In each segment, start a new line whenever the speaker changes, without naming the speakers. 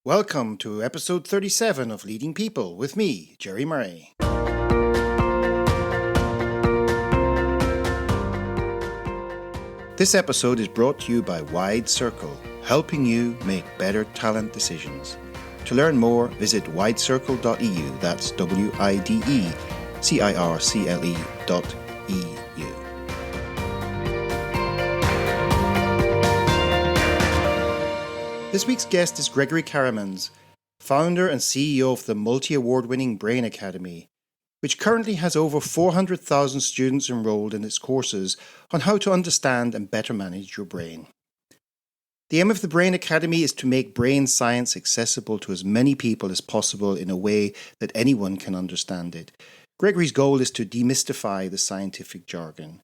Welcome to episode 37 of Leading People with me, Jerry Murray. This episode is brought to you by Wide Circle, helping you make better talent decisions. To learn more, visit widecircle.eu, that's WIDECIRCLE.eu. This week's guest is Gregory Karamans, founder and CEO of the multi-award-winning Brain Academy, which currently has over 400,000 students enrolled in its courses on how to understand and better manage your brain. The aim of the Brain Academy is to make brain science accessible to as many people as possible in a way that anyone can understand it. Gregory's goal is to demystify the scientific jargon.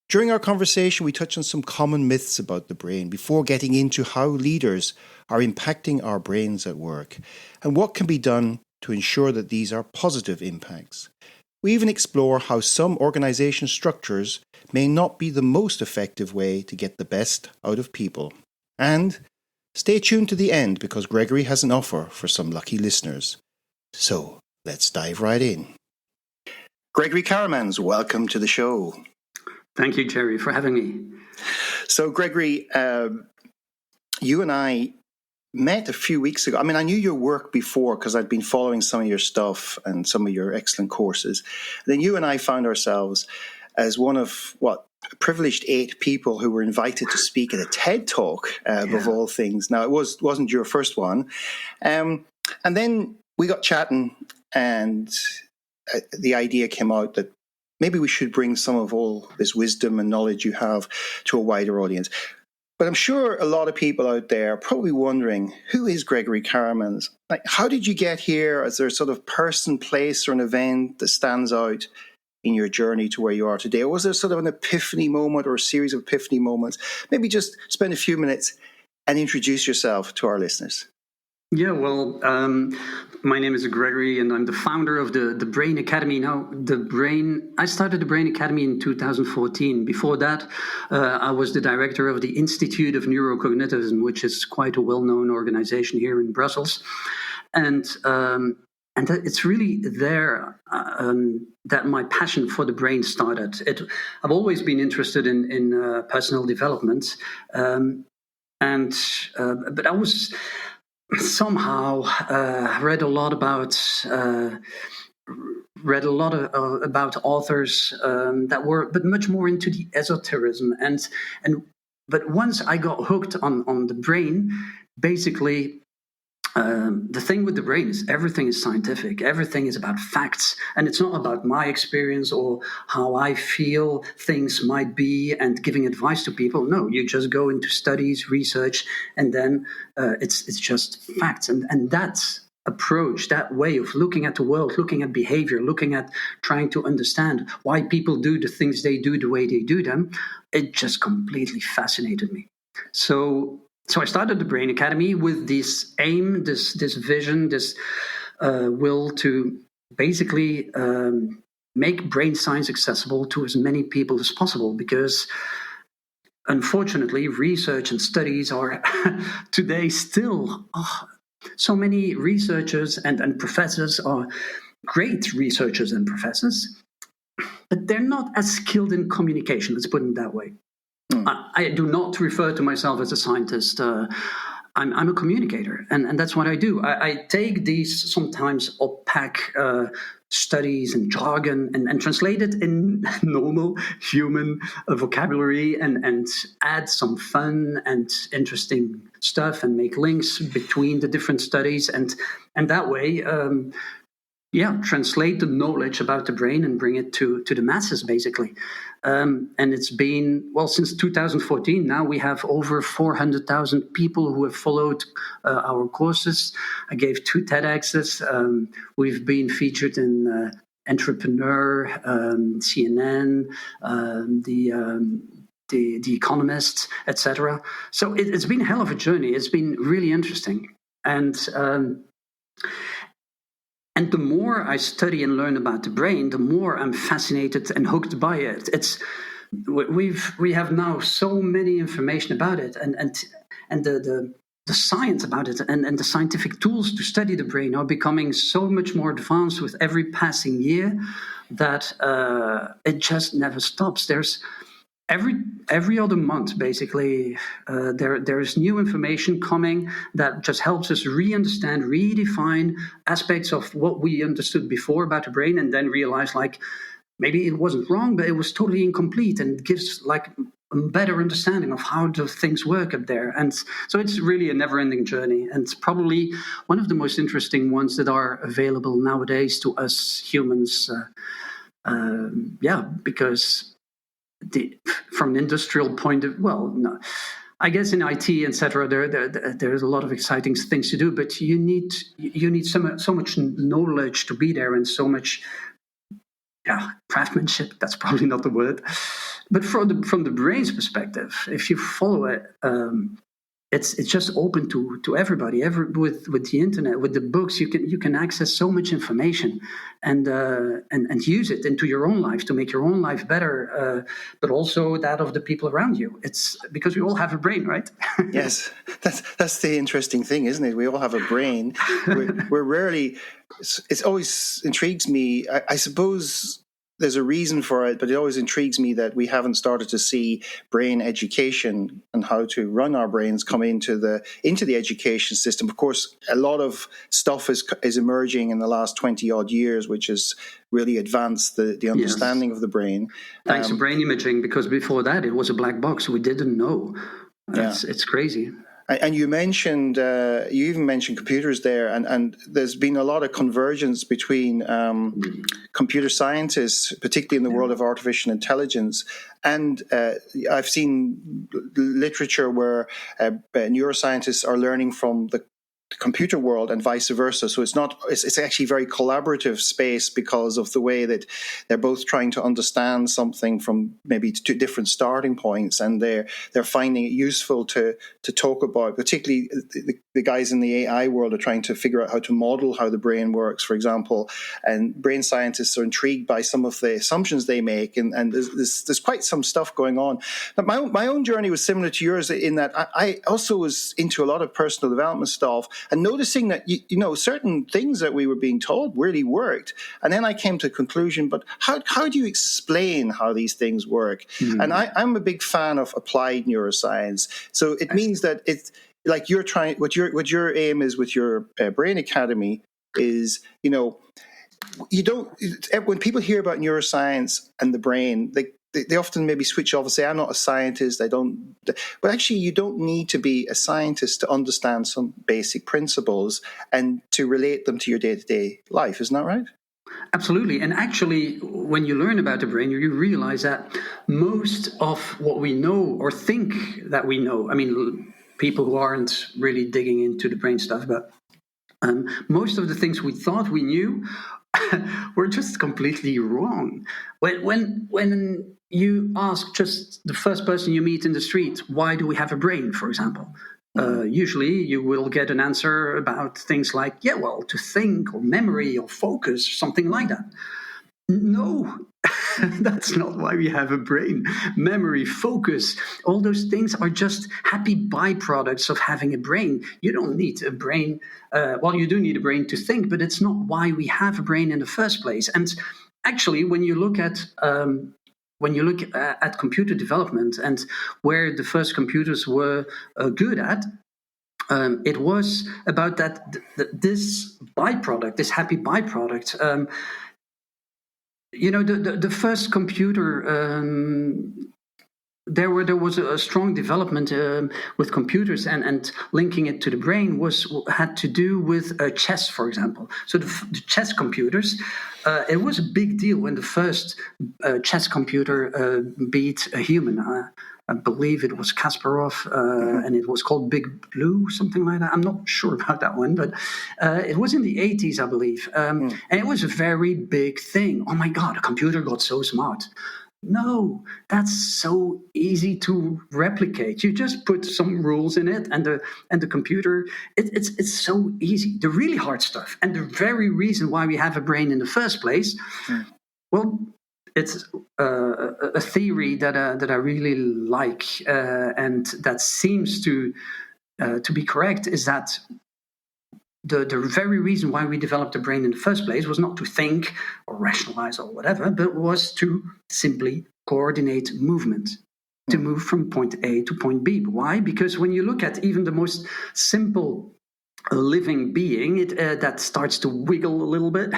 During our conversation, we touch on some common myths about the brain before getting into how leaders are impacting our brains at work and what can be done to ensure that these are positive impacts. We even explore how some organization structures may not be the most effective way to get the best out of people. And stay tuned to the end because Gregory has an offer for some lucky listeners. So let's dive right in. Gregory Karamans, welcome to the show.
Thank you, Jerry, for having me.
So, Gregory, you and I met a few weeks ago. I mean, I knew your work before because I'd been following some of your stuff and some of your excellent courses. And then you and I found ourselves as one of, privileged 8 people who were invited to speak at a TED Talk, of all things. Now, it wasn't your first one. And then we got chatting and the idea came out that maybe we should bring some of all this wisdom and knowledge you have to a wider audience. But I'm sure a lot of people out there are probably wondering, who is Gregory Karamans? Like, how did you get here? Is there a sort of person, place, or an event that stands out in your journey to where you are today? Or was there sort of an epiphany moment or a series of epiphany moments? Maybe just spend a few minutes and introduce yourself to our listeners.
Yeah, well, my name is Gregory, and I'm the founder of the Brain Academy. Now, I started the Brain Academy in 2014. Before that, I was the director of the Institute of Neurocognitivism, which is quite a well-known organization here in Brussels. And it's really there that my passion for the brain started. I've always been interested in personal development, but I was somehow read a lot about authors that were but much more into the esotericism but once I got hooked on the brain, basically the thing with the brain is everything is scientific, everything is about facts, and it's not about my experience or how I feel things might be and giving advice to people. No, you just go into studies, research, and then it's just facts. And that approach, that way of looking at the world, looking at behavior, looking at trying to understand why people do the things they do the way they do them, it just completely fascinated me. So I started the Brain Academy with this aim, this vision, this will to basically make brain science accessible to as many people as possible, because unfortunately research and studies are today still, so many researchers and professors are great researchers and professors, but they're not as skilled in communication, let's put it that way. I do not refer to myself as a scientist. I'm a communicator, and that's what I do. I take these sometimes opaque studies and jargon and translate it in normal human vocabulary and add some fun and interesting stuff and make links between the different studies and that way translate the knowledge about the brain and bring it to the masses, basically. And it's been, since 2014, now we have over 400,000 people who have followed our courses. I gave 2 TEDx's. We've been featured in Entrepreneur, CNN, the Economist, etc. So it's been a hell of a journey. It's been really interesting. And the more I study and learn about the brain, the more I'm fascinated and hooked by it. We have now so many information about it, and the the science about it and the scientific tools to study the brain are becoming so much more advanced with every passing year that it just never stops. There's every other month, basically, there's new information coming that just helps us re-understand, redefine aspects of what we understood before about the brain, and then realize, like, maybe it wasn't wrong, but it was totally incomplete, and gives like a better understanding of how the things work up there. And so it's really a never-ending journey, and it's probably one of the most interesting ones that are available nowadays to us humans. Because from an industrial point of, well, no, I guess in IT, etc., there's a lot of exciting things to do, but you need so much knowledge to be there, and so much craftsmanship. That's probably not the word, but from the brain's perspective, if you follow it, it's just open to everybody. With the internet, with the books, you can access so much information, and use it into your own life to make your own life better, but also that of the people around you. It's because we all have a brain, right?
Yes, that's the interesting thing, isn't it? We all have a brain. We're rarely. It always intrigues me. I suppose there's a reason for it, but it always intrigues me that we haven't started to see brain education and how to run our brains come into the education system. Of course, a lot of stuff is emerging in the last 20 odd years, which has really advanced the understanding of the brain.
Thanks to brain imaging, because before that it was a black box. We didn't know. It's crazy.
And you mentioned, you even mentioned computers there, and there's been a lot of convergence between computer scientists, particularly in the world of artificial intelligence. And I've seen literature where neuroscientists are learning from the computer world and vice versa. So it's actually a very collaborative space because of the way that they're both trying to understand something from maybe two different starting points, and they're finding it useful to talk about. Particularly the guys in the AI world are trying to figure out how to model how the brain works, for example, and brain scientists are intrigued by some of the assumptions they make, and there's quite some stuff going on. But my own journey was similar to yours in that I also was into a lot of personal development stuff, and noticing that certain things that we were being told really worked. And then I came to the conclusion, but how do you explain how these things work? Mm-hmm. And I'm a big fan of applied neuroscience. So it means that it's like you're trying, what your aim is with your Brain Academy is, you don't, when people hear about neuroscience and the brain, they often maybe switch off and say, I'm not a scientist, but actually you don't need to be a scientist to understand some basic principles and to relate them to your day-to-day life. Isn't that right?
Absolutely. And actually, when you learn about the brain, you realize that most of what we know or think that we know, I mean, people who aren't really digging into the brain stuff, but most of the things we thought we knew were just completely wrong. When you ask just the first person you meet in the street, why do we have a brain, for example? Usually you will get an answer about things like, to think, or memory, or focus, something like that. No, that's not why we have a brain. Memory, focus, all those things are just happy byproducts of having a brain. You don't need a brain. You do need a brain to think, but it's not why we have a brain in the first place. And actually, when you look at computer development and where the first computers were good at, it was about this byproduct, this happy byproduct. The first computer, there was a strong development with computers, and linking it to the brain had to do with chess, for example. So the chess computers, it was a big deal when the first chess computer beat a human. I believe it was Kasparov, and it was called Big Blue, something like that. I'm not sure about that one, but it was in the 80s, I believe. And it was a very big thing. Oh my God, a computer got so smart. No, that's so easy to replicate. You just put some rules in it, and the computer, it's so easy. The really hard stuff, and the very reason why we have a brain in the first place, it's a theory that I really like, and that seems to to be correct is that the very reason why we developed the brain in the first place was not to think or rationalize or whatever, but was to simply coordinate movement, to move from point A to point B. Why? Because when you look at even the most simple living being that starts to wiggle a little bit,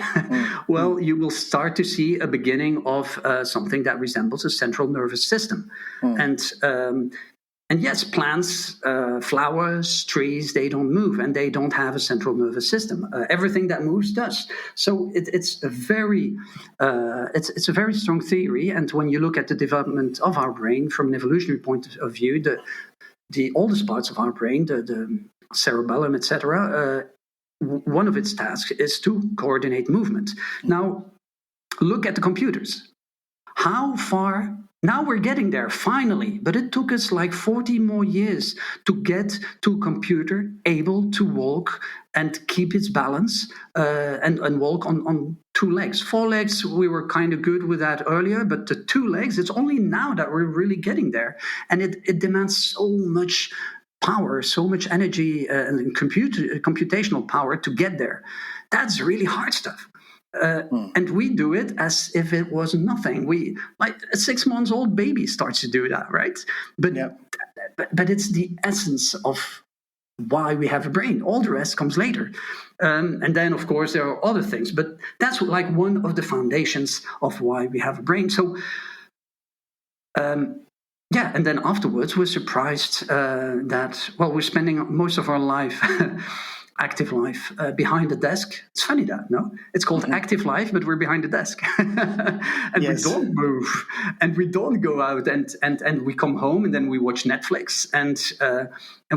well, you will start to see a beginning of something that resembles a central nervous system. And yes, plants, flowers, trees, they don't move and they don't have a central nervous system. Everything that moves does. So it's a very strong theory. And when you look at the development of our brain from an evolutionary point of view, the oldest parts of our brain, the cerebellum, etc., one of its tasks is to coordinate movement. Now, look at the computers. How far? Now we're getting there, finally, but it took us like 40 more years to get to a computer able to walk and keep its balance and walk on two legs. 4 legs, we were kind of good with that earlier, but the 2 legs, it's only now that we're really getting there. And it demands so much power, so much energy and computational power to get there. That's really hard stuff. And we do it as if it was nothing. We, like a 6-month-old baby starts to do that, right? But it's the essence of why we have a brain. All the rest comes later. And then, of course, there are other things. But that's like one of the foundations of why we have a brain. So, and then afterwards, we're surprised that, well, we're spending most of our life active life behind the desk. It's funny that, no? It's called active life, but we're behind the desk. And we don't move, and we don't go out, and we come home, and then we watch Netflix, and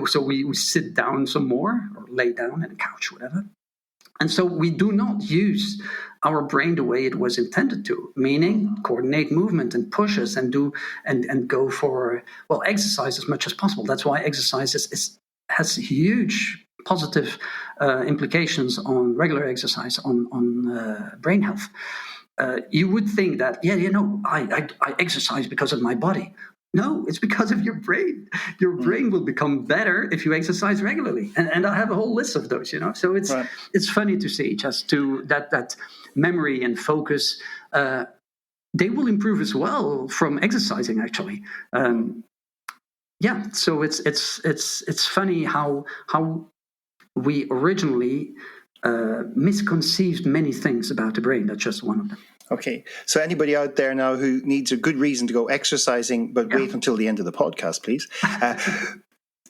so we sit down some more, or lay down on a couch, whatever. And so we do not use our brain the way it was intended to, meaning coordinate movement and push us and do and go for, well, exercise as much as possible. That's why exercise has huge positive implications on regular exercise, on brain health. You would think that, I exercise because of my body. No, it's because of your brain. Your brain will become better if you exercise regularly. And I have a whole list of those, So it's funny to see just to that memory and focus. They will improve as well from exercising, actually. So it's funny how we originally misconceived many things about the brain. That's just one of them.
Okay, so anybody out there now who needs a good reason to go exercising, but wait until the end of the podcast, please.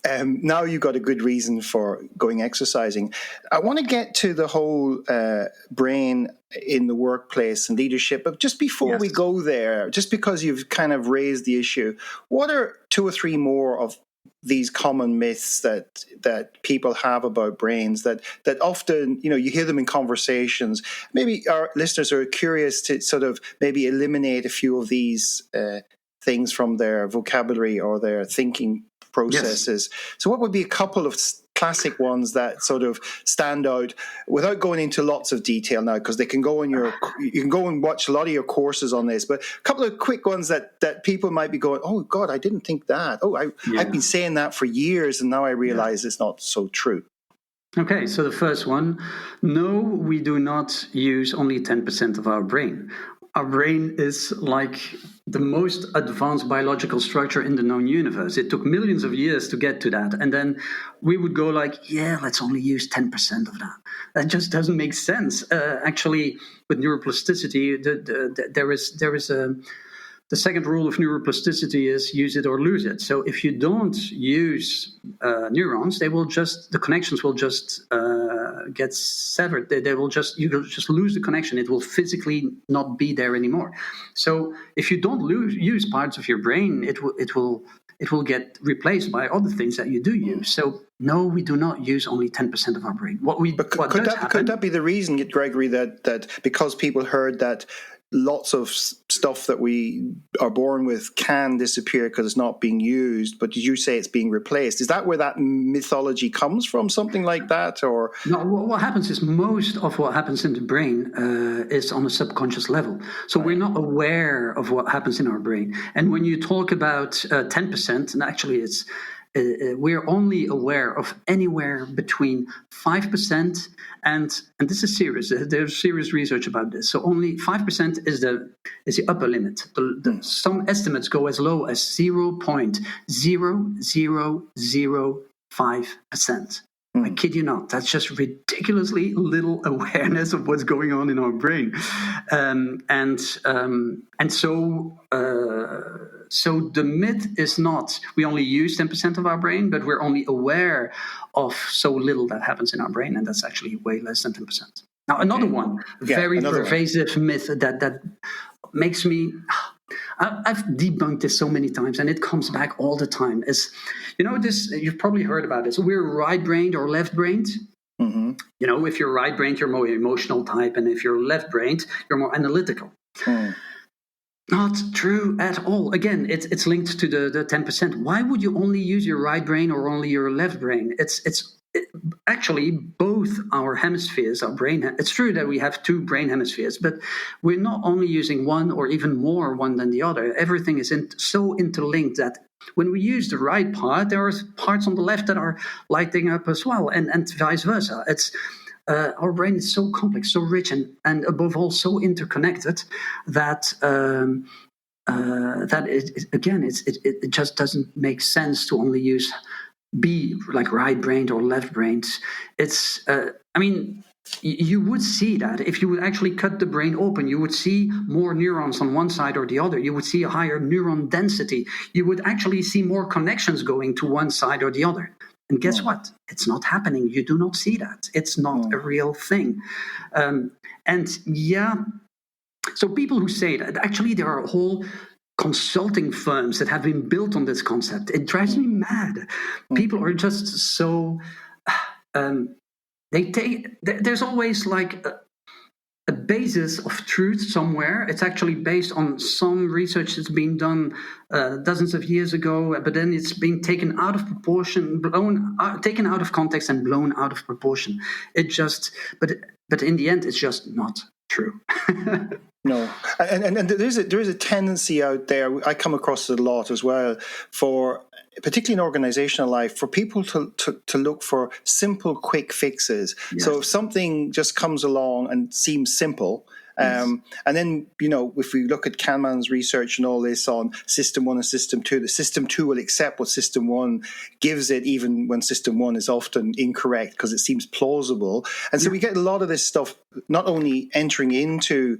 Now you've got a good reason for going exercising. I want to get to the whole brain in the workplace and leadership, but just before we go there, just because you've kind of raised the issue, what are 2 or 3 more of these common myths that people have about brains that often, you hear them in conversations? Maybe our listeners are curious to sort of maybe eliminate a few of these things from their vocabulary or their thinking processes. So what would be a couple of classic ones that sort of stand out, without going into lots of detail now, because you can go and watch a lot of your courses on this, but a couple of quick ones that people might be going, oh God, I didn't think that. I've been saying that for years and now I realize it's not so true.
Okay, so the first one, no, we do not use only 10% of our brain. Our brain is like the most advanced biological structure in the known universe. It took millions of years to get to that. And then we would go like, let's only use 10% of that. That just doesn't make sense. Actually, with neuroplasticity, there is the second rule of neuroplasticity is use it or lose it. So if you don't use neurons, the connections will just get severed. You will just lose the connection. It will physically not be there anymore. So if you don't use parts of your brain, it will get replaced by other things that you do use. So no, we do not use only 10% of our brain. Could
that be the reason, Gregory, that because people heard that lots of stuff that we are born with can disappear because it's not being used, but did you say it's being replaced? Is that where that mythology comes from, something like that? Or no,
what happens is most of what happens in the brain is on a subconscious level. So we're not aware of what happens in our brain. And when you talk about 10%, and actually we're only aware of anywhere between 5% and this is serious. There's serious research about this. So only 5% is the upper limit. Some estimates go as low as 0.0005%. I kid you not. That's just ridiculously little awareness of what's going on in our brain, so the myth is not we only use 10% of our brain, but we're only aware of so little that happens in our brain, and that's actually way less than 10%. Now, another one, very pervasive myth that makes me. I've debunked this so many times, and it comes back all the time. Is this? You've probably heard about this. We're right-brained or left-brained. Mm-hmm. If you're right-brained, you're more emotional type, and if you're left-brained, you're more analytical. Not true at all. Again, it's linked to the 10%. Why would you only use your right brain or only your left brain? Actually both our hemispheres, our brain. It's true that we have two brain hemispheres, but we're not only using one or even more one than the other. Everything is so interlinked that when we use the right part, there are parts on the left that are lighting up as well, and vice versa. Our brain is so complex, so rich, and above all, so interconnected that it just doesn't make sense to only be like right-brained or left-brained. You would see that if you would actually cut the brain open, you would see more neurons on one side or the other. You would see a higher neuron density. You would actually see more connections going to one side or the other. And guess what? It's not happening. You do not see that. It's not a real thing. So people who say that, actually there are whole consulting firms that have been built on this concept. It drives me mad. People are just so... there's always like a basis of truth somewhere. It's actually based on some research that's been done dozens of years ago, but then it's been taken out of proportion, taken out of context and blown out of proportion. But in the end, it's just not true.
No, and there is a tendency out there. I come across it a lot as well, particularly in organizational life, for people to look for simple, quick fixes. Yes. So if something just comes along and seems simple, and then if we look at Kahneman's research and all this on System 1 and System 2, the System 2 will accept what System 1 gives it, even when System 1 is often incorrect because it seems plausible. And so we get a lot of this stuff not only entering into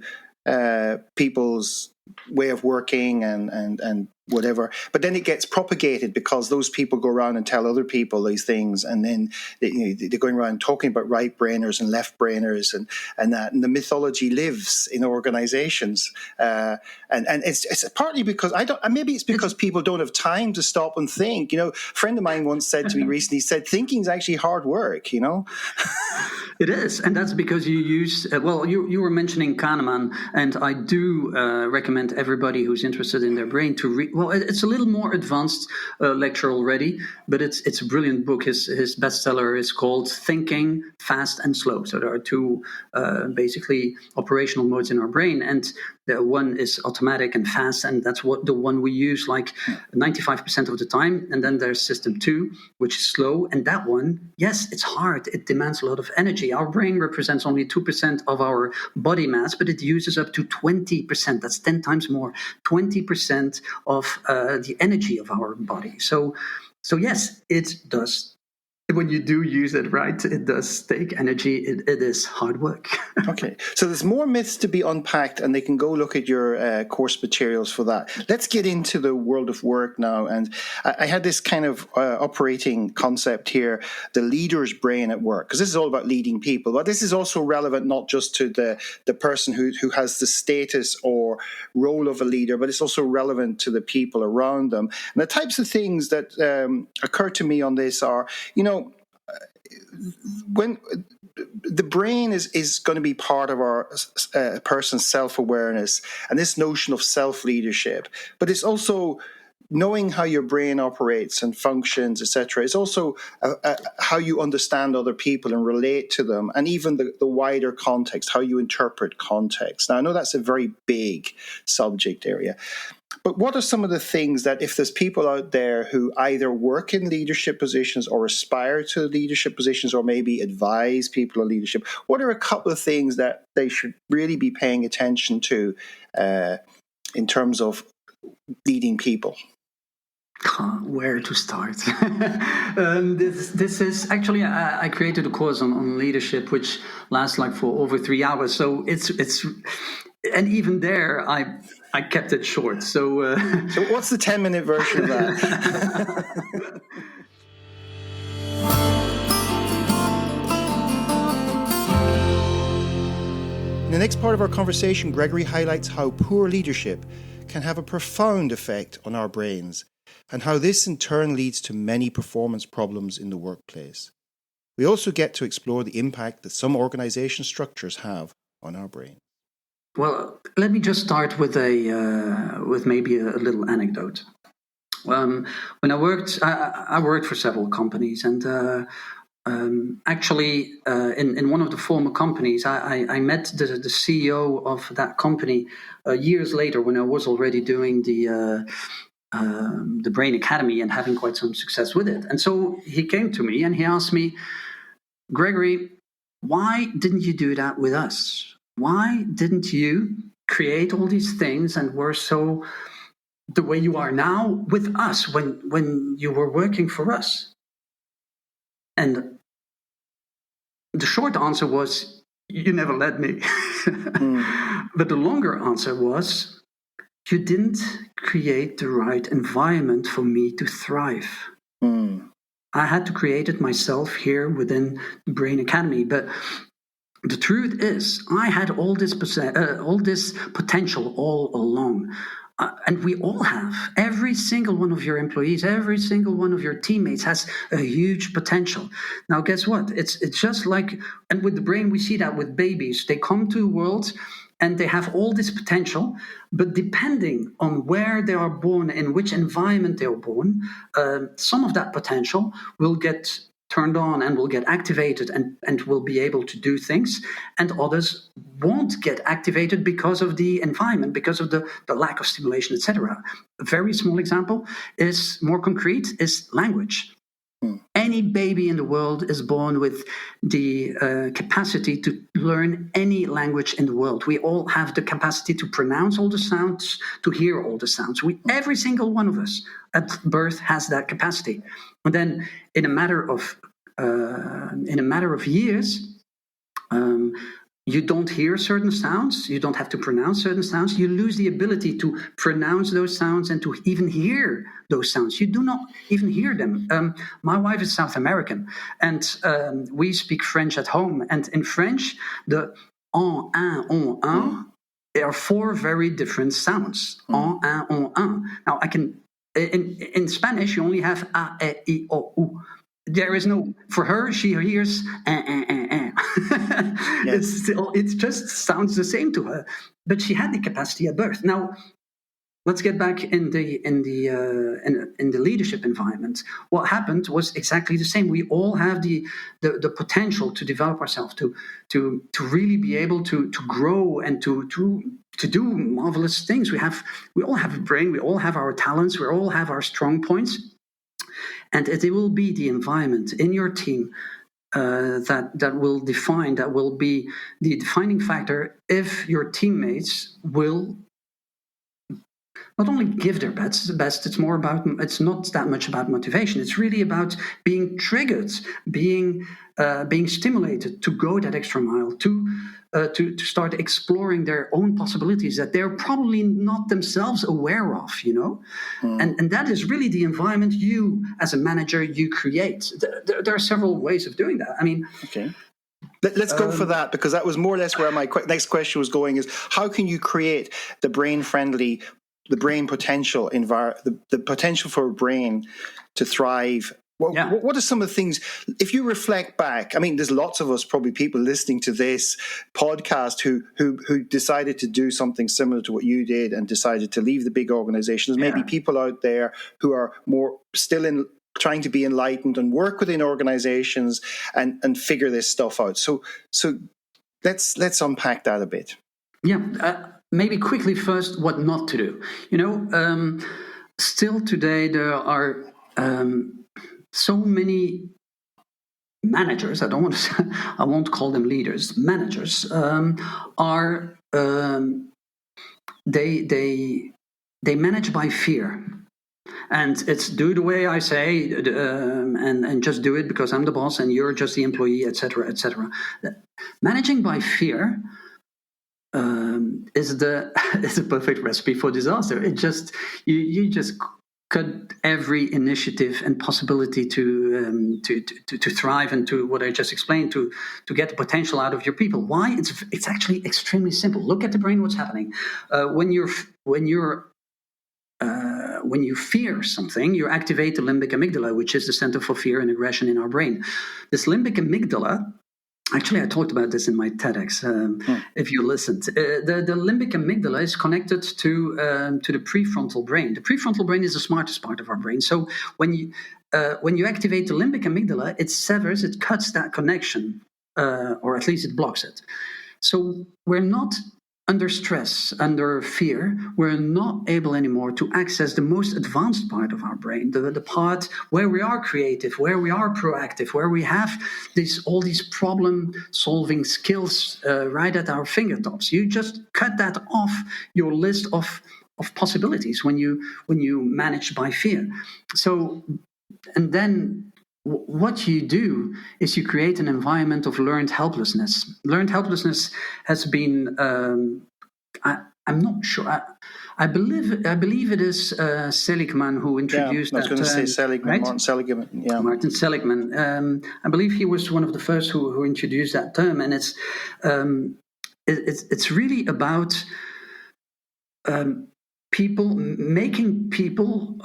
people's way of working and whatever, but then it gets propagated because those people go around and tell other people these things, and then they're going around talking about right brainers and left brainers and that, and the mythology lives in organizations, and it's partly because maybe it's because people don't have time to stop and think. A friend of mine once said to me recently, he said thinking is actually hard work.
It is, and that's because you use you were mentioning Kahneman, and I do recommend everybody who's interested in their brain to read. Well, it's a little more advanced lecture already, but it's a brilliant book. His bestseller is called Thinking Fast and Slow. So there are two basically operational modes in our brain, and the one is automatic and fast, and that's the one we use like 95% of the time. And then there's System 2, which is slow, and that one, yes, it's hard. It demands a lot of energy. Our brain represents only 2% of our body mass, but it uses up to 20%. That's 10 times more. 20% of the energy of our body. So yes, it does. When you do use it right, it does take energy. It is hard work.
Okay, so there's more myths to be unpacked, and they can go look at your course materials for that. Let's get into the world of work now. And I had this kind of operating concept here, the leader's brain at work, because this is all about leading people. But this is also relevant not just to the person who has the status or role of a leader, but it's also relevant to the people around them. And the types of things that occur to me on this are, when the brain is going to be part of our person's self-awareness and this notion of self-leadership, but it's also knowing how your brain operates and functions, etc. It's also how you understand other people and relate to them, and even the wider context, how you interpret context. Now, I know that's a very big subject area. But what are some of the things that, if there's people out there who either work in leadership positions or aspire to leadership positions or maybe advise people on leadership, what are a couple of things that they should really be paying attention to in terms of leading people?
Where to start? This is actually, I created a course on leadership which lasts like for over 3 hours. So it's and even there I kept it short. So
what's the 10-minute version of that? In the next part of our conversation, Gregory highlights how poor leadership can have a profound effect on our brains, and how this in turn leads to many performance problems in the workplace. We also get to explore the impact that some organization structures have on our brain.
Well, let me just start with maybe a little anecdote. When I worked for several companies, and actually, in one of the former companies, I met the CEO of that company years later, when I was already doing the Brain Academy and having quite some success with it. And so he came to me and he asked me, Gregory, why didn't you do that with us? Why didn't you create all these things and were so the way you are now with us when you were working for us? And the short answer was, you never let me. But the longer answer was, you didn't create the right environment for me to thrive. I had to create it myself here within the Brain Academy. But the truth is, I had all this potential all along. And we all have. Every single one of your employees, every single one of your teammates has a huge potential. Now, guess what? It's just like, and with the brain, we see that with babies. They come to the world and they have all this potential, but depending on where they are born, in which environment they are born, some of that potential will get turned on and will get activated and will be able to do things, and others won't get activated because of the environment, because of the lack of stimulation, etc. A very small example is more concrete, is language. Any baby in the world is born with the capacity to learn any language in the world. We all have the capacity to pronounce all the sounds, to hear all the sounds. Every single one of us at birth has that capacity. And then in a matter of years, you don't hear certain sounds, you don't have to pronounce certain sounds, you lose the ability to pronounce those sounds and to even hear those sounds. You do not even hear them. My wife is South American, and we speak French at home. And in French, the en, un, there are 4 very different sounds. En, un. Now, in Spanish, you only have a, e, I, o, u. There is no, for her, she hears Yes. It just sounds the same to her, but she had the capacity at birth. Now, let's get back in the leadership environment. What happened was exactly the same. We all have the potential to develop ourselves, to really be able to grow and to do marvelous things. We all have a brain. We all have our talents. We all have our strong points. And it will be the environment in your team that will be the defining factor if your teammates will not only give their best. It's not that much about motivation. It's really about being triggered, being stimulated to go that extra mile, to start exploring their own possibilities that they're probably not themselves aware of, and that is really the environment you, as a manager, you create. There are several ways of doing that. I mean,
okay. Let's go for that, because that was more or less where my next question was going, is how can you create the brain-friendly, the brain potential, the potential for a brain to thrive? What are some of the things, if you reflect back? I mean, there's lots of us, probably people listening to this podcast who decided to do something similar to what you did and decided to leave the big organizations. Maybe people out there who are more still trying to be enlightened and work within organizations and figure this stuff out. So let's unpack that a bit.
Yeah. maybe quickly first, what not to do. Still today there are so many managers. I won't call them leaders. Managers are they manage by fear. And it's do the way I say, and just do it because I'm the boss and you're just the employee, etc., etc. Managing by fear is a perfect recipe for disaster. It just you just cut every initiative and possibility to thrive and to what I just explained to get the potential out of your people. Why? It's actually extremely simple. Look at the brain. What's happening when you fear something, you activate the limbic amygdala, which is the center for fear and aggression in our brain. This limbic amygdala, actually, I talked about this in my TEDx, if you listened. The limbic amygdala is connected to the prefrontal brain. The prefrontal brain is the smartest part of our brain. So when you activate the limbic amygdala, it cuts that connection, or at least it blocks it. So we're not under stress, under fear, we're not able anymore to access the most advanced part of our brain, the part where we are creative, where we are proactive, where we have all these problem-solving skills right at our fingertips. You just cut that off your list of possibilities when you manage by fear. So, and then what you do is you create an environment of learned helplessness. Learned helplessness has been, I'm not sure, I believe it is Seligman who introduced that.
I was going to say Seligman, right? Martin Seligman. Yeah.
Martin Seligman. I believe he was one of the first who introduced that term, and it's really about making people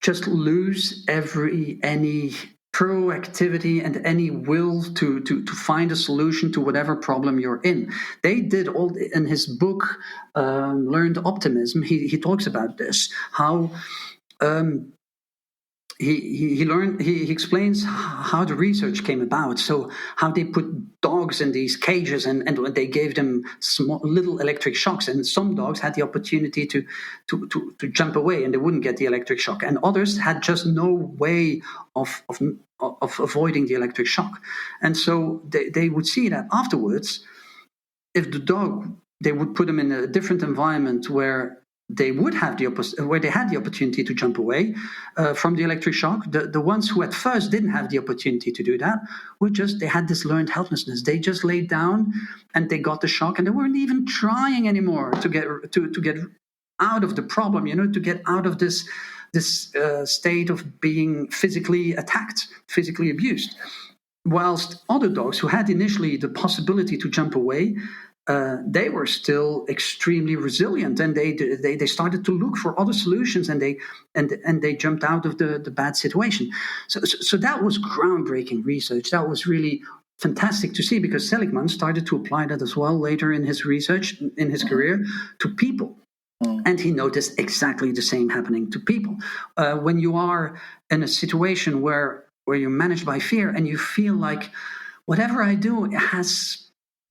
just lose any proactivity and any will to find a solution to whatever problem you're in. They did all in his book, Learned Optimism. He talks about this, how he explains how the research came about. So how they put dogs in these cages and they gave them small little electric shocks, and some dogs had the opportunity to jump away and they wouldn't get the electric shock, and others had just no way of avoiding the electric shock. And so they would see that afterwards, if the dog, they would put them in a different environment where they would have where they had the opportunity to jump away from the electric shock. The ones who at first didn't have the opportunity to do that they had this learned helplessness. They just laid down and they got the shock, and they weren't even trying anymore to get out of the problem, to get out of this state of being physically attacked, physically abused. Whilst other dogs who had initially the possibility to jump away, they were still extremely resilient, and they started to look for other solutions, and they jumped out of the bad situation. So that was groundbreaking research. That was really fantastic to see, because Seligman started to apply that as well later in his research, in his career, to people. And he noticed exactly the same happening to people. When you are in a situation where you're managed by fear and you feel like whatever I do,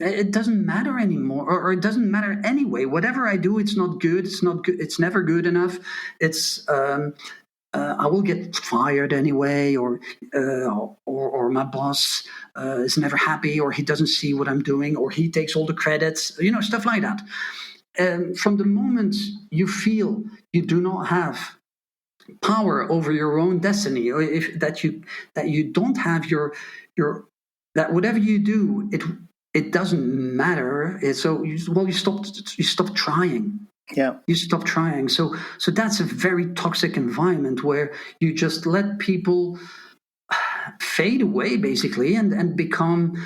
it doesn't matter anymore, or it doesn't matter anyway. Whatever I do, it's not good. It's not good. It's never good enough. It's I will get fired anyway, or my boss is never happy, or he doesn't see what I'm doing, or he takes all the credits. Stuff like that. From the moment you feel you do not have power over your own destiny, or that you don't have your that whatever you do, it doesn't matter. You stop trying.
Yeah,
you stop trying. So that's a very toxic environment where you just let people fade away, basically, and become.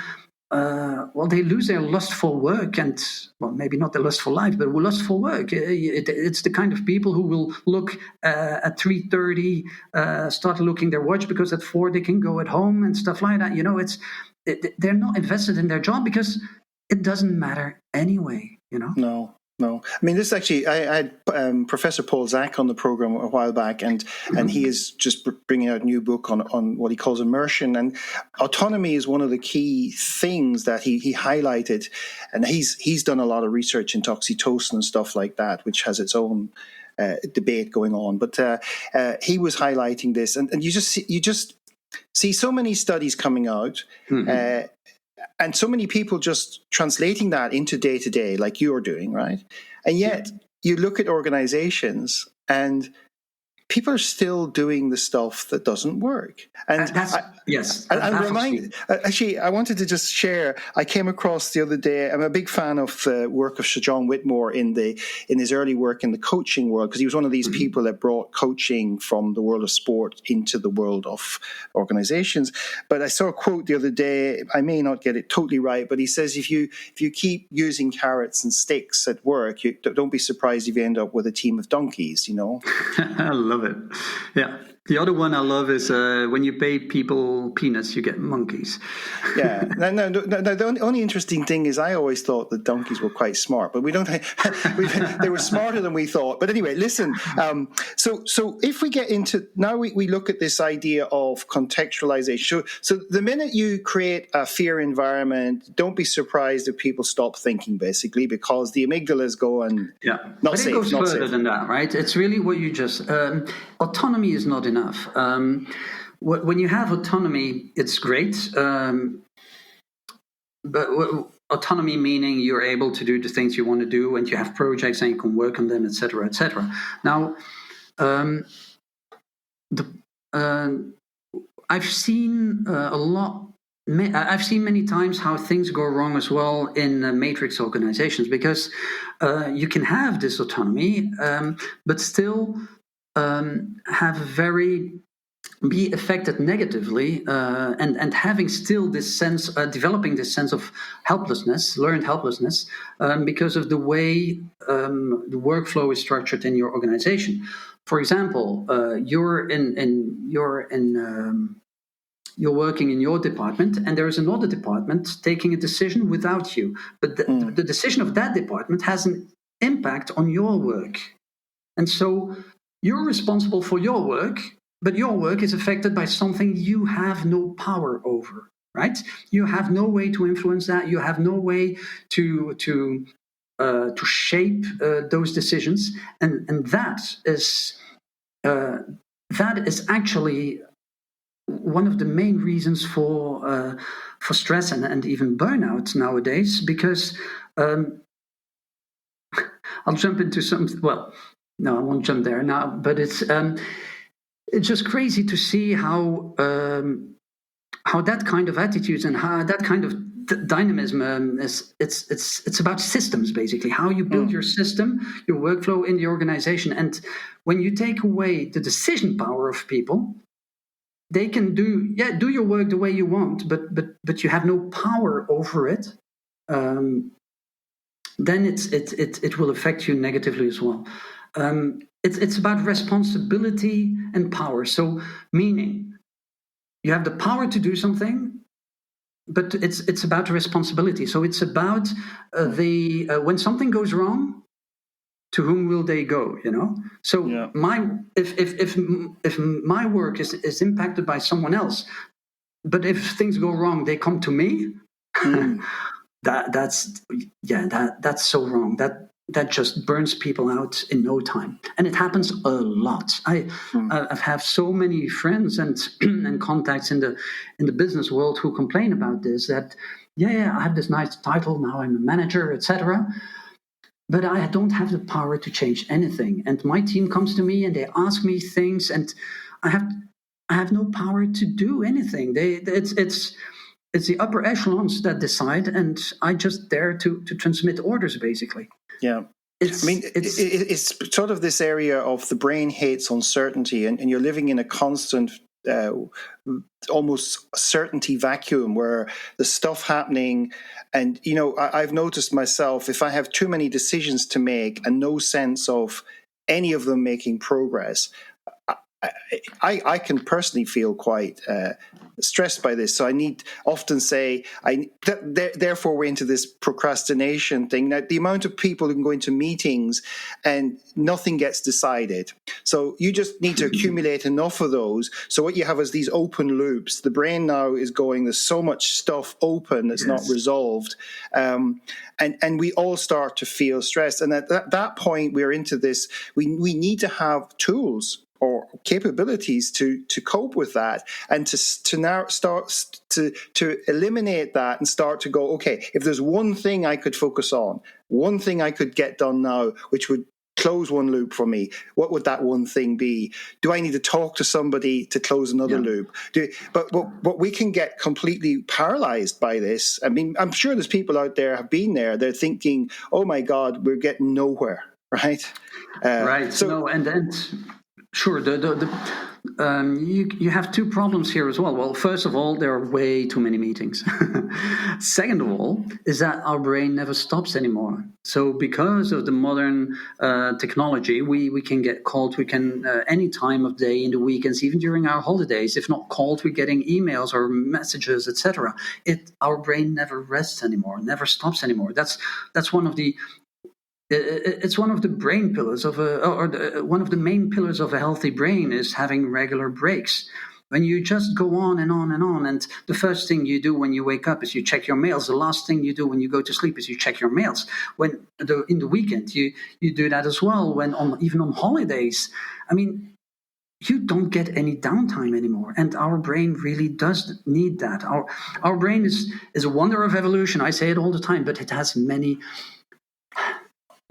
They lose their lust for work, and maybe not their lust for life, but lust for work. It's the kind of people who will look at 3:30, start looking their watch because at 4 they can go at home and stuff like that. They're not invested in their job because it doesn't matter anyway.
No. No, I mean, this actually, I had Professor Paul Zak on the program a while back, and he is just bringing out a new book on what he calls immersion. And autonomy is one of the key things that he highlighted. And he's done a lot of research into oxytocin and stuff like that, which has its own debate going on. But he was highlighting this, and you just see so many studies coming out. And so many people just translating that into day to day, like you're doing, right? And yet you look at organizations and people are still doing the stuff that doesn't work. And actually, I wanted to just share, I came across the other day, I'm a big fan of the work of Sir John Whitmore in his early work in the coaching world, because he was one of these people that brought coaching from the world of sport into the world of organizations. But I saw a quote the other day, I may not get it totally right, but he says, if you keep using carrots and sticks at work, don't be surprised if you end up with a team of donkeys,
I love it. Yeah. The other one I love is when you pay people peanuts, you get monkeys.
Yeah. No, the only interesting thing is I always thought that donkeys were quite smart, but they were smarter than we thought. But anyway, listen, so if we get into, now we look at this idea of contextualization. So the minute you create a fear environment, don't be surprised if people stop thinking, basically, because the amygdalas go and
not safe. It goes further than that, right? It's really what you just, autonomy is not enough. When you have autonomy, it's great. But autonomy meaning you're able to do the things you want to do, and you have projects and you can work on them, etc., etc. Now, I've seen a lot. I've seen many times how things go wrong as well in matrix organizations, because you can have this autonomy, but still be affected negatively, and having still this sense, developing this sense of helplessness, learned helplessness, because of the way the workflow is structured in your organization. For example, you're working in your department, and there is another department taking a decision without you, but the decision of that department has an impact on your work, and so you're responsible for your work, but your work is affected by something you have no power over, right? You have no way to influence that. You have no way to shape those decisions, and that is actually one of the main reasons for stress and even burnout nowadays. Because I'll jump into some. Well, no, I won't jump there now. But it's just crazy to see how that kind of attitudes and how that kind of dynamism is. It's about systems, basically, how you build your system, your workflow in the organization. And when you take away the decision power of people, they can do your work the way you want, but you have no power over it. Then it will affect you negatively as well. It's about responsibility and power. So, meaning you have the power to do something, but it's about responsibility. So it's about when something goes wrong, to whom will they go? So if my work is impacted by someone else, but if things go wrong, they come to me. That's so wrong. That just burns people out in no time, and it happens a lot. I have so many friends and contacts in the business world who complain about this. That I have this nice title now, I'm a manager, etc. But I don't have the power to change anything. And my team comes to me and they ask me things, and I have no power to do anything. It's the upper echelons that decide, and I just there to transmit orders, basically.
Yeah. It's sort of this area of the brain hates uncertainty, and you're living in a constant almost certainty vacuum where the stuff happening. And, I've noticed myself, if I have too many decisions to make and no sense of any of them making progress, I can personally feel quite stressed by this. So I often say, therefore we're into this procrastination thing. Now, the amount of people who can go into meetings and nothing gets decided. So you just need to accumulate enough of those. So what you have is these open loops. The brain now is going, there's so much stuff open that's not resolved. And we all start to feel stressed. And at that point, we're into this, we need to have tools or capabilities to cope with that, and to now start to eliminate that and start to go, okay, if there's one thing I could focus on, one thing I could get done now, which would close one loop for me, what would that one thing be? Do I need to talk to somebody to close another loop? But we can get completely paralyzed by this. I mean, I'm sure there's people out there have been there. They're thinking, oh my God, we're getting nowhere, right?
Right. So, no, and then... Sure. You have two problems here as well. Well, first of all, there are way too many meetings. Second of all, is that our brain never stops anymore. So because of the modern technology, we can get called. We can any time of day in the weekends, even during our holidays. If not called, we're getting emails or messages, etc. Our brain never rests anymore, never stops anymore. That's one of the... It's one of the brain pillars one of the main pillars of a healthy brain is having regular breaks. When you just go on and on and on, and the first thing you do when you wake up is you check your mails. The last thing you do when you go to sleep is you check your mails. In the weekend, you do that as well. Even on holidays, I mean, you don't get any downtime anymore, and our brain really does need that. Our brain is a wonder of evolution. I say it all the time, but it has many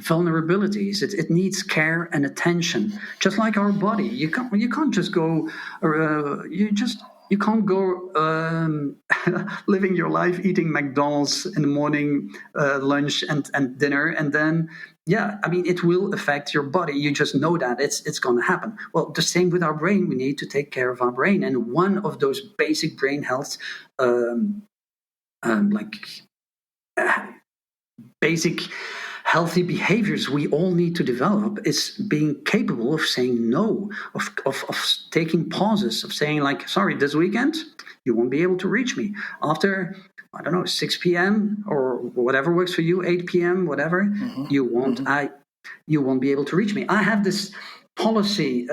vulnerabilities. It needs care and attention, just like our body. You can't just go. You can't go living your life eating McDonald's in the morning, lunch and dinner, and then I mean, it will affect your body. You just know that it's going to happen. Well, the same with our brain. We need to take care of our brain, and one of those basic brain health, basic healthy behaviors we all need to develop is being capable of saying no, of taking pauses, of saying like, sorry, this weekend, you won't be able to reach me. After, I don't know, 6 p.m. or whatever works for you, 8 p.m., whatever, you won't be able to reach me. I have this policy,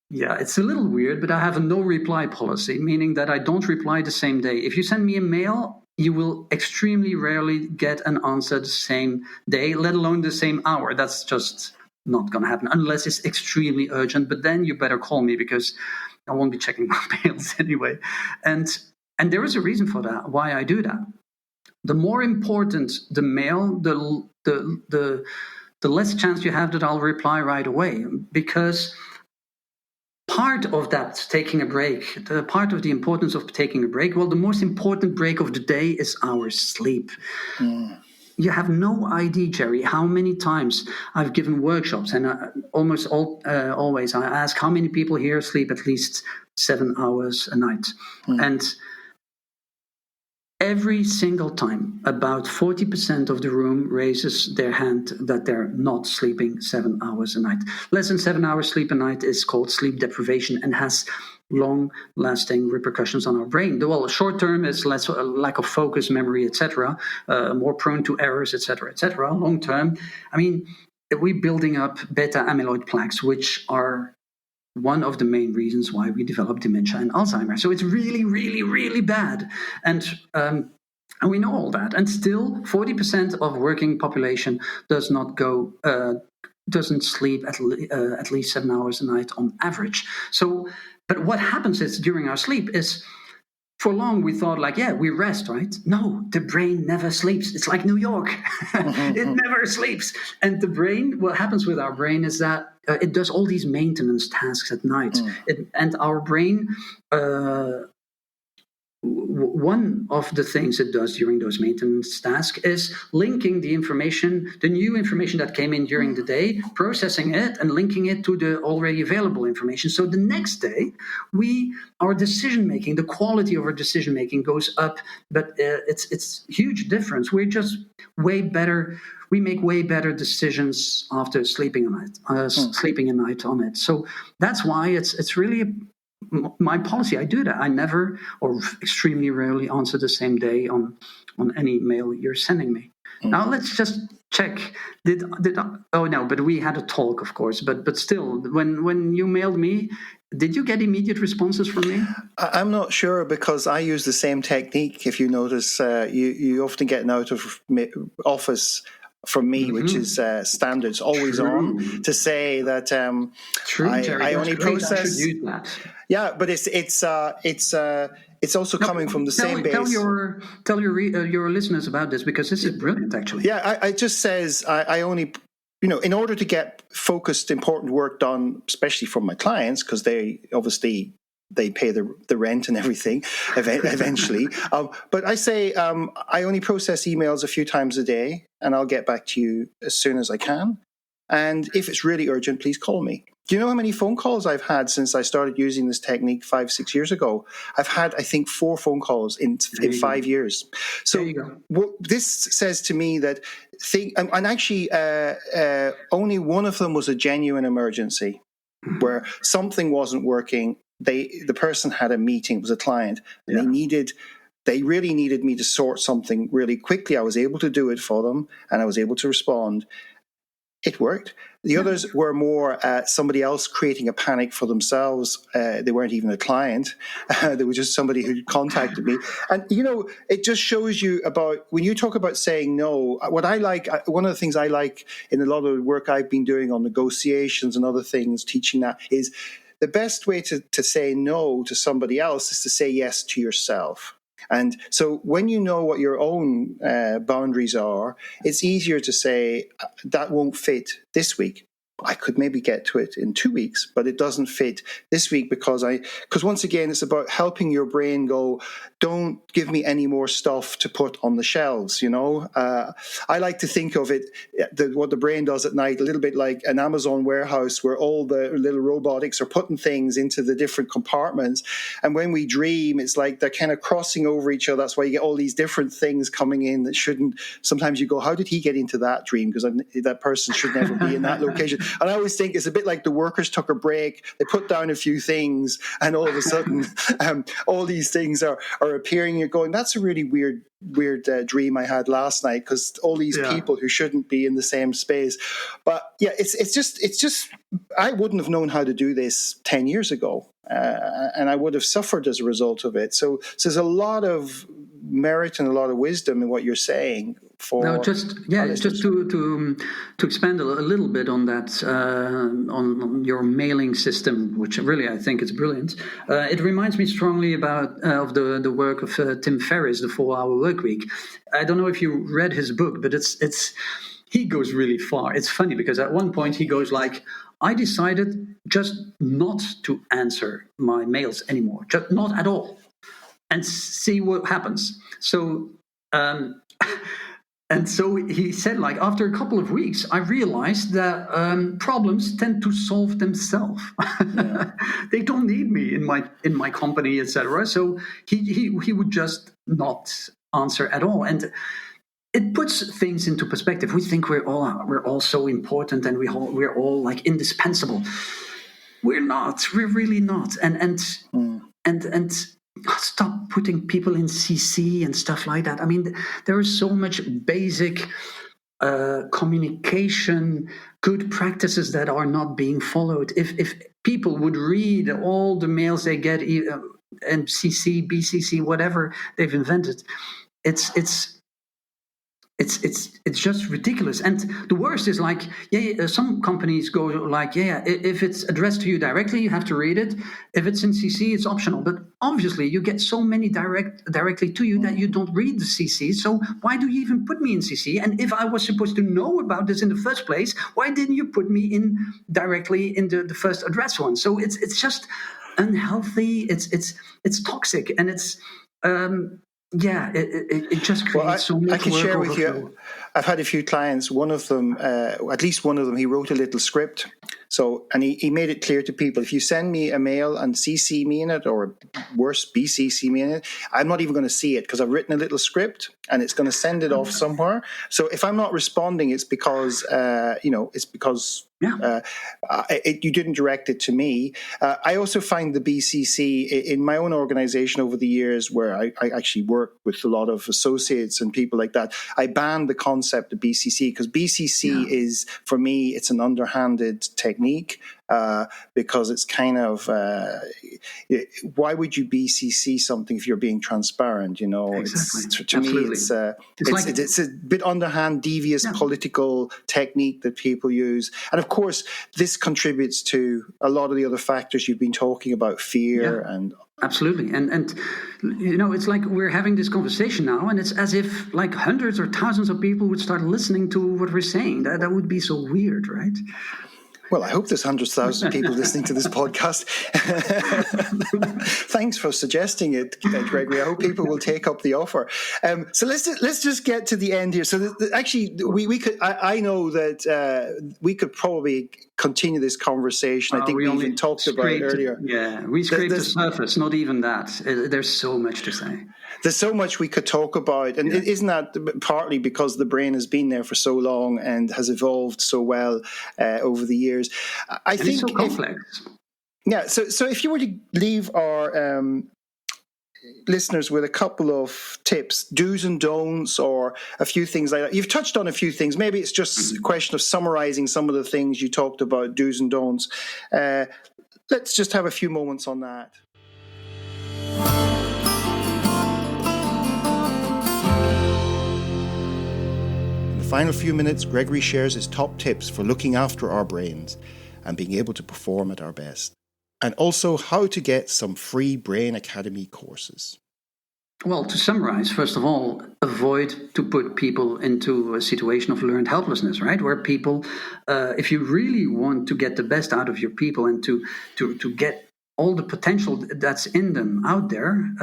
it's a little weird, but I have a no reply policy, meaning that I don't reply the same day. If you send me a mail, you will extremely rarely get an answer the same day, let alone the same hour. That's just not going to happen unless it's extremely urgent. But then you better call me because I won't be checking my mails anyway. And there is a reason for that, why I do that. The more important the mail, the less chance you have that I'll reply right away, because part of that taking a break, the part of the importance of taking a break, well, the most important break of the day is our sleep. You have no idea, Jerry, how many times I've given workshops, and always I ask how many people here sleep at least 7 hours a night. And every single time, about 40% of the room raises their hand that they're not sleeping 7 hours a night. Less than 7 hours sleep a night is called sleep deprivation and has long-lasting repercussions on our brain. Well, short-term is less lack of focus, memory, etc., more prone to errors, etc., etc. Long-term, I mean, we're building up beta amyloid plaques, which are one of the main reasons why we develop dementia and Alzheimer's. So it's really, really, really bad. And we know all that. And still, 40% of working population doesn't sleep at least 7 hours a night on average. So, but what happens is during our sleep is, for long we thought like, we rest, right? No, the brain never sleeps. It's like New York. It never sleeps. And the brain, what happens with our brain is that it does all these maintenance tasks at night. And our brain one of the things it does during those maintenance tasks is linking the information, the new information that came in during the day, processing it and linking it to the already available information. So the next day, our decision making, the quality of our decision making goes up, but it's huge difference. We're just way better. We make way better decisions after sleeping a night on it. So that's why it's really my policy. I do that. I never, or extremely rarely, answer the same day on any mail you're sending me. Now let's just check. Oh no, but we had a talk, of course. But still, when you mailed me, did you get immediate responses from me?
I'm not sure, because I use the same technique. If you notice, you often get an out of office from me, which is standards, always on, to say that I only process.
I should use that.
Yeah, but it's also coming from the same base.
Tell your listeners about this, because this is brilliant, actually.
Yeah, it just says I only, in order to get focused, important work done, especially from my clients, because they obviously pay the rent and everything eventually. But I say I only process emails a few times a day, and I'll get back to you as soon as I can. And if it's really urgent, please call me. Do you know how many phone calls I've had since I started using this technique 5-6 years ago? I've had, I think, 4 phone calls in 5 years. So this says to me that only one of them was a genuine emergency, where something wasn't working. The person had a meeting, it was a client, and they really needed me to sort something really quickly. I was able to do it for them, and I was able to respond. It worked. The others were more somebody else creating a panic for themselves. They weren't even a client. They were just somebody who contacted me. And, it just shows you about, when you talk about saying no, what I like, one of the things I like in a lot of the work I've been doing on negotiations and other things, teaching that, is the best way to say no to somebody else is to say yes to yourself. And so when you know what your own boundaries are, it's easier to say, that won't fit this week. I could maybe get to it in 2 weeks, but it doesn't fit this week because once again, it's about helping your brain go, don't give me any more stuff to put on the shelves, I like to think of it, what the brain does at night, a little bit like an Amazon warehouse where all the little robotics are putting things into the different compartments. And when we dream, it's like they're kind of crossing over each other. That's why you get all these different things coming in that shouldn't. Sometimes you go, how did he get into that dream? Because that person should never be in that location. And I always think it's a bit like the workers took a break. They put down a few things, and all of a sudden, all these things are appearing. You're going, that's a really weird dream I had last night, because all these people who shouldn't be in the same space. But yeah, it's just I wouldn't have known how to do this 10 years ago, and I would have suffered as a result of it. So there's a lot of merit and a lot of wisdom in what you're saying. Just
to expand a little bit on that, on your mailing system, which really I think is brilliant. It reminds me strongly of the work of Tim Ferriss, the 4-Hour Workweek. I don't know if you read his book, but he goes really far. It's funny because at one point he goes like, I decided just not to answer my mails anymore, just not at all, and see what happens. So. And so he said, like, after a couple of weeks, I realized that problems tend to solve themselves. Yeah. They don't need me in my company, etc. So he would just not answer at all, and it puts things into perspective. We think we're all so important, and we're all like indispensable. We're not. We're really not. And stop putting people in CC and stuff like that. I mean, there is so much basic communication, good practices that are not being followed. If people would read all the mails they get, and CC, BCC, whatever they've invented, it's just ridiculous. And the worst is like, some companies go like, if it's addressed to you directly, you have to read it. If it's in CC, it's optional. But obviously, you get so many directly to you that you don't read the CC. So why do you even put me in CC? And if I was supposed to know about this in the first place, why didn't you put me in directly in the first address one? So it's just unhealthy. It's toxic, and it's Yeah, it just creates so much
I can
work
share with
overflow.
you. I've had a few clients. One of them, at least one of them, he wrote a little script. So, and he made it clear to people: if you send me a mail and CC me in it, or worse, BCC me in it, I'm not even going to see it because I've written a little script and it's going to send it off somewhere. So, if I'm not responding, it's because it's because you didn't direct it to me. I also find the BCC in my own organization over the years, where I actually work with a lot of associates and people like that. I banned the concept of BCC because BCC is, for me, it's an underhanded technique. Because it's kind of why would you BCC something if you're being transparent?
Exactly.
To me it's a bit underhand, devious political technique that people use, and of course this contributes to a lot of the other factors you've been talking about, fear and.
Absolutely. And it's like we're having this conversation now, and it's as if like hundreds or thousands of people would start listening to what we're saying. That would be so weird, right?
Well, I hope there's hundreds of thousands of people listening to this podcast. Thanks for suggesting it, Gregory. I hope people will take up the offer. So let's just get to the end here. So actually, we could. I know that we could probably continue this conversation. I think we even talked about it earlier.
Yeah, we scraped the surface. Not even that. There's so much to say.
There's so much we could talk about, and isn't that partly because the brain has been there for so long and has evolved so well over the years? I think
it's so complex.
So if you were to leave our listeners with a couple of tips, do's and don'ts, or a few things like that. You've touched on a few things. Maybe it's just a question of summarizing some of the things you talked about, do's and don'ts. Let's just have a few moments on that. Final few minutes, Gregory shares his top tips for looking after our brains and being able to perform at our best, and also how to get some free Brain Academy courses.
Well, to summarize, first of all, avoid to put people into a situation of learned helplessness, right? Where people, if you really want to get the best out of your people and to get all the potential that's in them out there,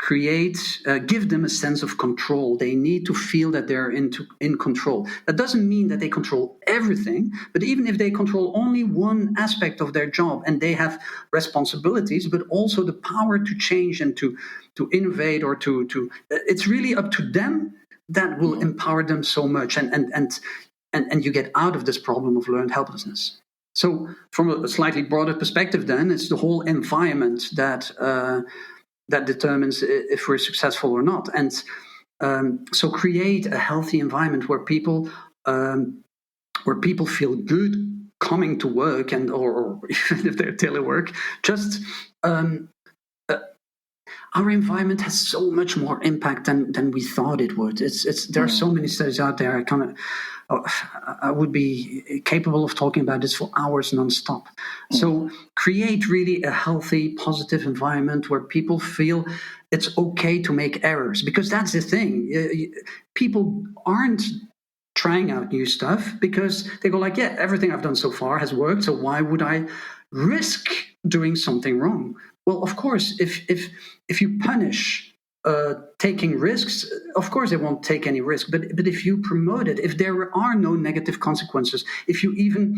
give them a sense of control. They need to feel that they're in control. That doesn't mean that they control everything, but even if they control only one aspect of their job and they have responsibilities, but also the power to change and to innovate, or to it's really up to them. That will empower them so much, and you get out of this problem of learned helplessness. So from a slightly broader perspective, then, it's the whole environment that determines if we're successful or not. And so create a healthy environment where people feel good coming to work, and or even if they're telework, just our environment has so much more impact than we thought it would. There are so many studies out there. I would be capable of talking about this for hours nonstop. So create really a healthy, positive environment where people feel it's okay to make errors, because that's the thing. People aren't trying out new stuff because they go like, yeah, everything I've done so far has worked, so why would I risk doing something wrong? Well, of course, if you punish taking risks, of course they won't take any risk. But if you promote it, if there are no negative consequences, if you even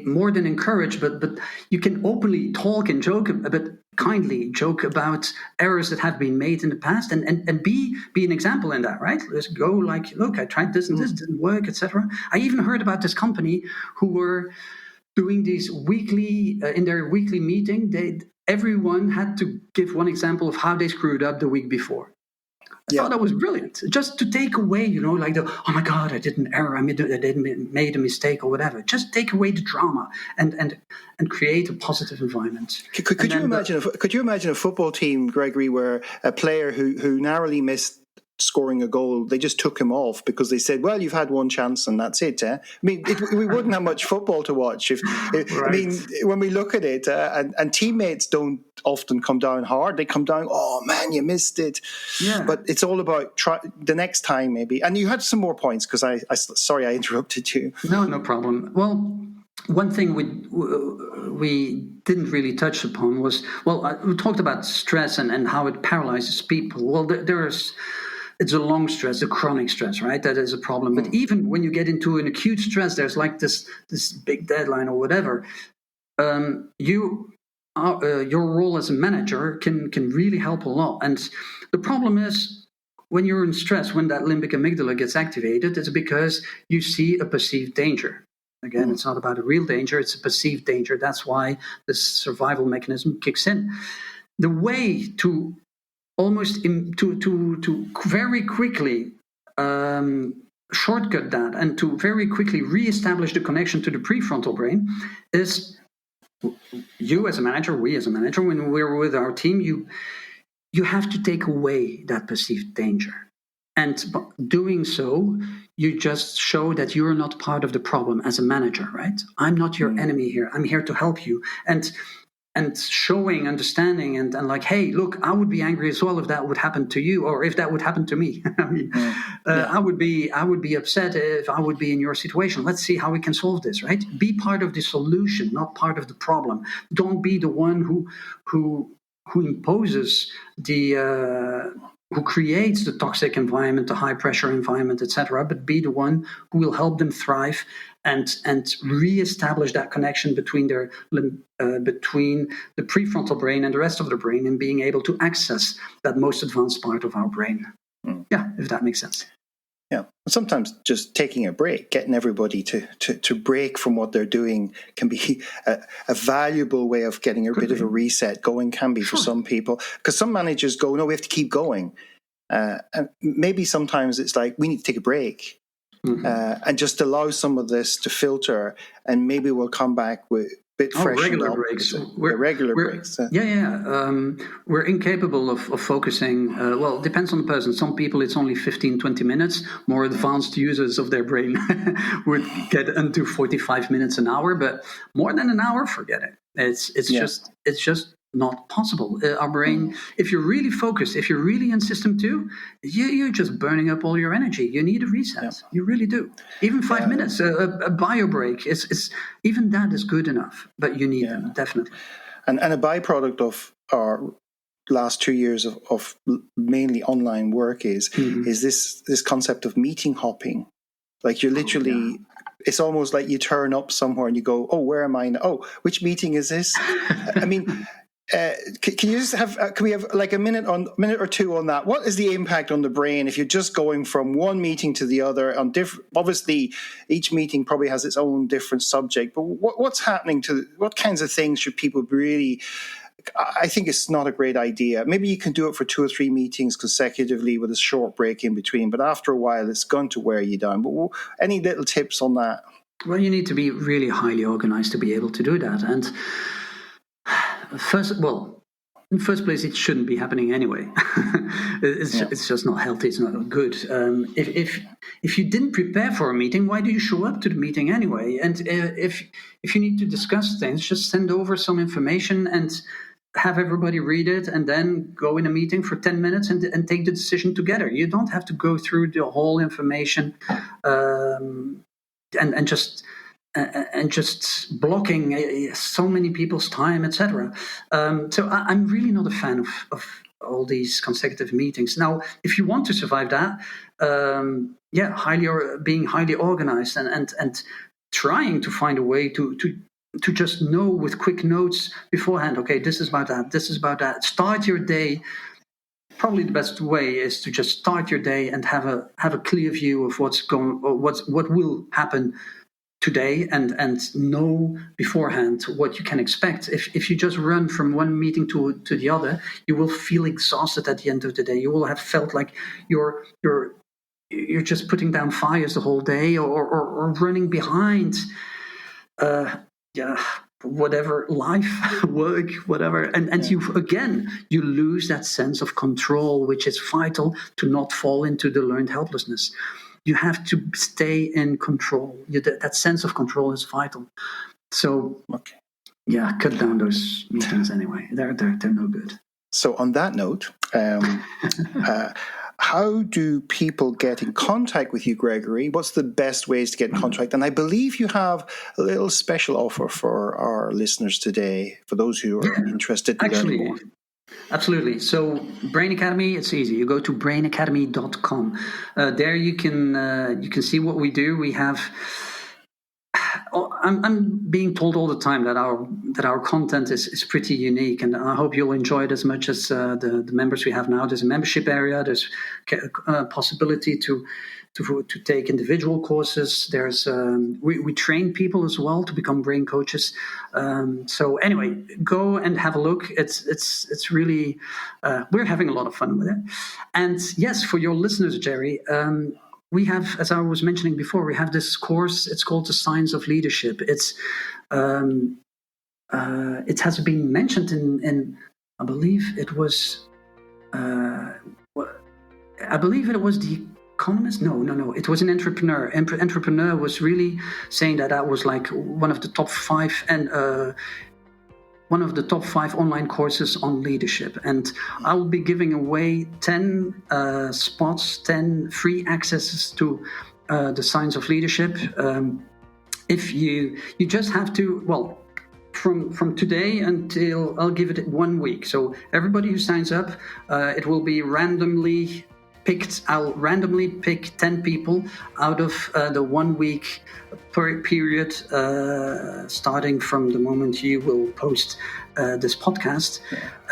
more than encourage, but you can openly talk and joke, but kindly joke about errors that have been made in the past, and be an example in that, right? Let's go like, look, I tried this and this didn't work, etc. I even heard about this company who were doing these in their weekly meeting, everyone had to give one example of how they screwed up the week before. I thought that was brilliant. Just to take away, like oh my God, I did an error, I made a mistake or whatever. Just take away the drama and create a positive environment.
Could you imagine a football team, Gregory, where a player who narrowly missed scoring a goal, they just took him off because they said, well, you've had one chance and that's it. I mean, we wouldn't have much football to watch. Right. I mean, when we look at it, and teammates don't often come down hard. They come down, oh man, you missed it. Yeah. But it's all about the next time maybe. And you had some more points because sorry I interrupted you.
No problem. Well, one thing we didn't really touch upon was, we talked about stress and how it paralyzes people. Well, it's a long stress, a chronic stress, right? That is a problem. But even when you get into an acute stress, there's like this big deadline or whatever. Your role as a manager can really help a lot. And the problem is, when you're in stress, when that limbic amygdala gets activated, it's because you see a perceived danger. Again, it's not about a real danger, it's a perceived danger. That's why this survival mechanism kicks in. The way to to very quickly shortcut that and to very quickly reestablish the connection to the prefrontal brain is, you as a manager, we as a manager, when we're with our team, you have to take away that perceived danger. And doing so, you just show that you're not part of the problem as a manager, right? I'm not your enemy here. I'm here to help you. And showing understanding and like, hey, look, I would be angry as well if that would happen to you, or if that would happen to me. I mean, I would be upset if I would be in your situation. Let's see how we can solve this, right? Be part of the solution, not part of the problem. Don't be the one who imposes who creates the toxic environment, the high pressure environment, etc., but be the one who will help them thrive and reestablish that connection between between the prefrontal brain and the rest of the brain, and being able to access that most advanced part of our brain. Yeah, if that makes sense.
Yeah, sometimes just taking a break, getting everybody to break from what they're doing can be a valuable way of getting a bit of a reset going, can be for some people. Because some managers go, no, we have to keep going. And maybe sometimes it's like, we need to take a break and just allow some of this to filter, and maybe we'll come back with a bit freshened up.
Breaks.
Regular breaks.
We're incapable of focusing. Well, it depends on the person. Some people, it's only 15, 20 minutes. More advanced users of their brain would get into 45 minutes, an hour, but more than an hour, forget it. It's just not possible. Our brain, if you're really focused, if you're really in system 2, you're just burning up all your energy. You need a reset. You really do. Even 5 minutes, a bio break, even that is good enough, but you need them, definitely.
And a byproduct of our last 2 years of mainly online work is this concept of meeting hopping. Like, you're literally... It's almost like you turn up somewhere and you go, oh, where am I now? Oh, which meeting is this? I mean... can you just can we have like a minute or two on that? What is the impact on the brain if you're just going from one meeting to the other on different? Obviously, each meeting probably has its own different subject, but what's happening to what kinds of things should people really? I think it's not a great idea. Maybe you can do it for 2 or 3 meetings consecutively with a short break in between, but after a while, it's going to wear you down. But any little tips on that?
Well, you need to be really highly organized to be able to do that, and. In the first place, it shouldn't be happening anyway. It's just not healthy. It's not good. If you didn't prepare for a meeting, why do you show up to the meeting anyway? And if you need to discuss things, just send over some information and have everybody read it, and then go in a meeting for 10 minutes and take the decision together. You don't have to go through the whole information and just blocking so many people's time, etc. So I'm really not a fan of all these consecutive meetings. Now, if you want to survive that, being highly organized and trying to find a way to just know with quick notes beforehand. Okay, this is about that. This is about that. Start your day. Probably the best way is to just start your day and have a clear view of what will happen today, and know beforehand what you can expect. If you just run from one meeting to the other, you will feel exhausted at the end of the day. You will have felt like you're just putting down fires the whole day, or running behind whatever, life, work, whatever, and you lose that sense of control, which is vital to not fall into the learned helplessness. You have to stay in control. That sense of control is vital. So, cut down those meetings anyway. They're no good.
So on that note, how do people get in contact with you, Gregory? What's the best ways to get in contact? And I believe you have a little special offer for our listeners today, for those who are interested in learning more.
Absolutely. So Brain Academy, it's easy. You go to brainacademy.com. There you can see what we do. We have. I'm being told all the time that our content is pretty unique, and I hope you'll enjoy it as much as the members we have now. There's a membership area. There's a possibility to take individual courses. There's we train people as well to become brain coaches. So anyway, go and have a look. It's really we're having a lot of fun with it. And yes, for your listeners, Jerry. We have, as I was mentioning before, we have this course. It's called The Science of Leadership. It has been mentioned in I believe it was The Economist. No. It was an entrepreneur. Entrepreneur was really saying that was like one of the top 5 and. One of the top 5 online courses on leadership. And I'll be giving away 10 spots, 10 free accesses to the Science of Leadership. If you just have to, well, from today until, I'll give it 1 week. So everybody who signs up, it will be randomly picked. I'll randomly pick 10 people out of the 1 week period, starting from the moment you will post this podcast.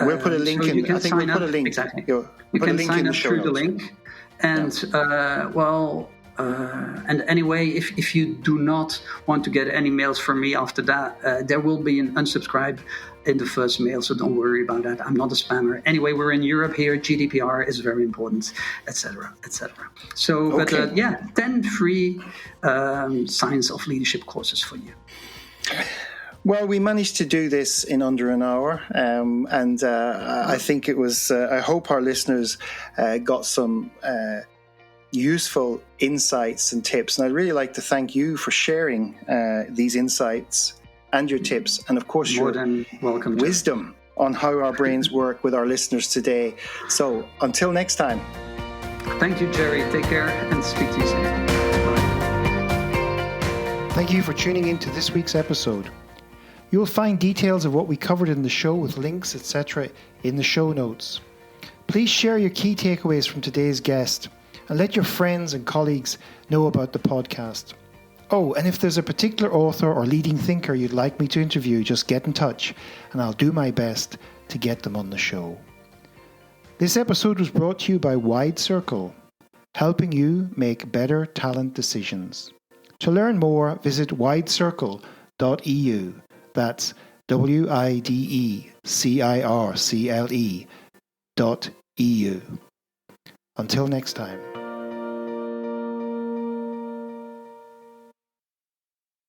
We'll put a link in.
I think we'll put a link. Exactly. You can sign up through the link. And and anyway, if you do not want to get any mails from me after that, there will be an unsubscribe in the first mail, so don't worry about that. I'm not a spammer. Anyway, we're in Europe here. GDPR is very important, etc., etc. So, okay. But 10 free Science of Leadership courses for you.
Well, we managed to do this in under an hour, and I think it was. I hope our listeners got some useful insights and tips, and I'd really like to thank you for sharing these insights and your tips, and of course your wisdom on how our brains work with our listeners today. So until next time.
Thank you, Jerry. Take care and speak to you soon. Bye.
Thank you for tuning in to this week's episode. You will find details of what we covered in the show with links, etc. in the show notes. Please share your key takeaways from today's guest and let your friends and colleagues know about the podcast. Oh, and if there's a particular author or leading thinker you'd like me to interview, just get in touch and I'll do my best to get them on the show. This episode was brought to you by Wide Circle, helping you make better talent decisions. To learn more, visit widecircle.eu. That's WIDECIRCLE.eu. Until next time.